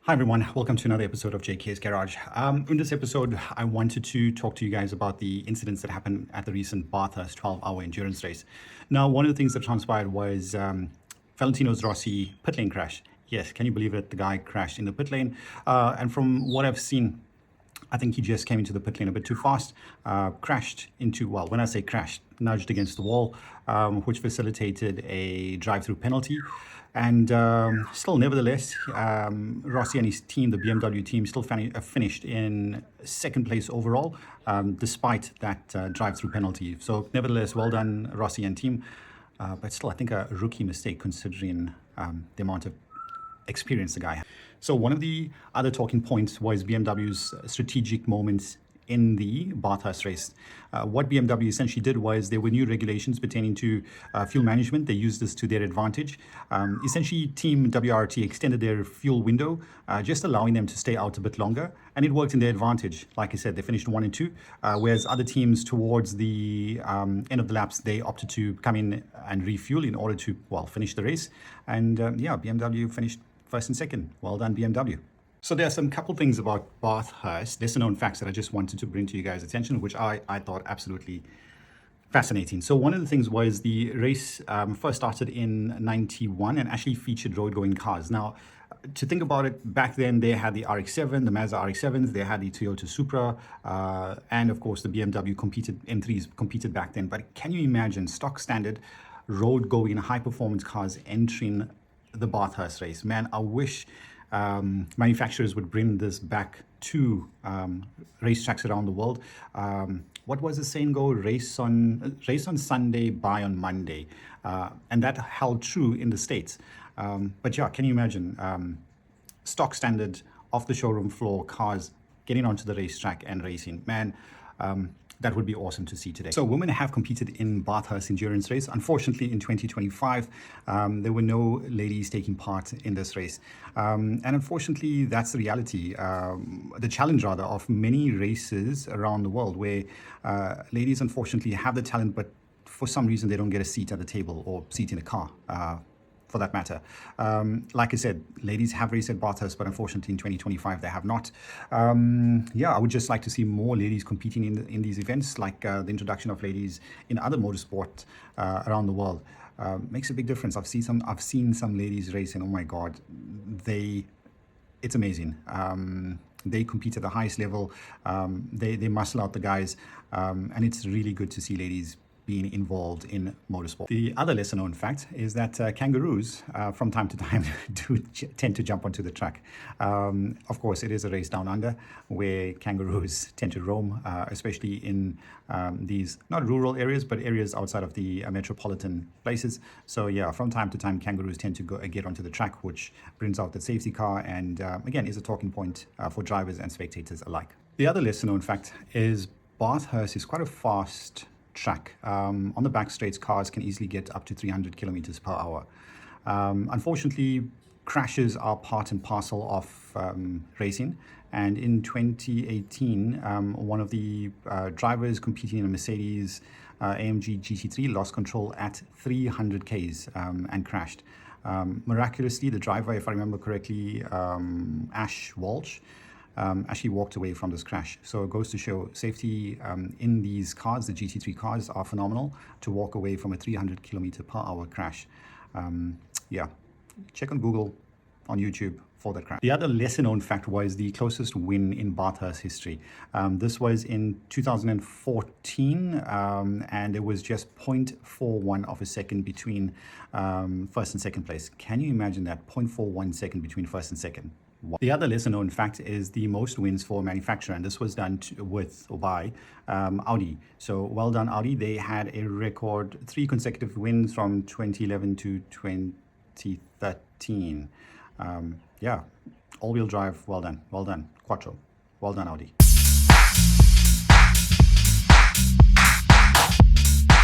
Hi everyone, welcome to another episode of JK's Garage. In this episode, I wanted to talk to you guys about the incidents that happened at the recent Bathurst 12-hour endurance race. Now, one of the things that transpired was Valentino Rossi pit lane crash. Yes, can you believe it? The guy crashed in the pit lane. And from what I've seen, I think he just came into the pit lane a bit too fast, crashed into, well, when I say crashed, nudged against the wall, which facilitated a drive-through penalty. And still, nevertheless, Rossi and his team, the BMW team, still finished in second place overall, despite that drive-through penalty. So nevertheless, well done, Rossi and team. But still, I think a rookie mistake considering the amount of experience the guy had. So one of the other talking points was BMW's strategic moments in the Bathurst race. What BMW essentially did was there were new regulations pertaining to fuel management. They used this to their advantage. Essentially, Team WRT extended their fuel window, just allowing them to stay out a bit longer, and it worked in their advantage. Like I said, they finished 1 and 2, whereas other teams towards the end of the laps, they opted to come in and refuel in order to, well, finish the race. And yeah, BMW finished first and second. Well done, BMW. So there are some couple things about Bathurst, lesser known facts that I just wanted to bring to you guys' attention, which I thought absolutely fascinating. So one of the things was the race first started in 91 and actually featured road-going cars. Now, to think about it, back then they had the RX-7, the Mazda RX-7s, they had the Toyota Supra, and of course the BMW M3s competed back then. But can you imagine stock standard road-going high-performance cars entering the Bathurst race? Man, I wish manufacturers would bring this back to racetracks around the world. What was the saying go? Race on Sunday, buy on Monday. And that held true in the States. But yeah, can you imagine stock standard, off the showroom floor cars getting onto the racetrack and racing? Man, that would be awesome to see today. So women have competed in Bathurst endurance race. Unfortunately, in 2025, there were no ladies taking part in this race. And unfortunately, that's the reality, the challenge rather, of many races around the world where ladies unfortunately have the talent, but for some reason they don't get a seat at the table or seat in the car. For that matter. Like I said, ladies have raced at Bathurst, but unfortunately in 2025 they have not. Yeah, I would just like to see more ladies competing in these events, like the introduction of ladies in other motorsport around the world. Makes a big difference. I've seen some ladies race, and oh my God, it's amazing. They compete at the highest level. They muscle out the guys, and it's really good to see ladies being involved in motorsport. The other lesser known fact is that kangaroos from time to time do tend to jump onto the track. Of course, it is a race down under where kangaroos tend to roam, especially in these not rural areas, but areas outside of the metropolitan places. So yeah, from time to time, kangaroos tend to get onto the track, which brings out the safety car and again, is a talking point for drivers and spectators alike. The other lesser known fact is Bathurst is quite a fast track. On the back straights, cars can easily get up to 300 kilometers per hour. Unfortunately, crashes are part and parcel of racing. And in 2018, one of the drivers competing in a Mercedes AMG GT3 lost control at 300 Ks and crashed. Miraculously, the driver, if I remember correctly, Ash Walsh, actually walked away from this crash. So it goes to show safety in these cars, the GT3 cars, are phenomenal to walk away from a 300 kilometer per hour crash. Yeah, check on Google, on YouTube for that crash. The other lesser known fact was the closest win in Bathurst history. This was in 2014, and it was just 0.41 of a second between first and second place. Can you imagine that? 0.41 second between first and second. The other lesser known fact is the most wins for a manufacturer, and this was done by Audi. So well done, Audi. They had a record 3 consecutive wins from 2011 to 2013. Yeah, all-wheel drive, well done, Quattro, well done, Audi.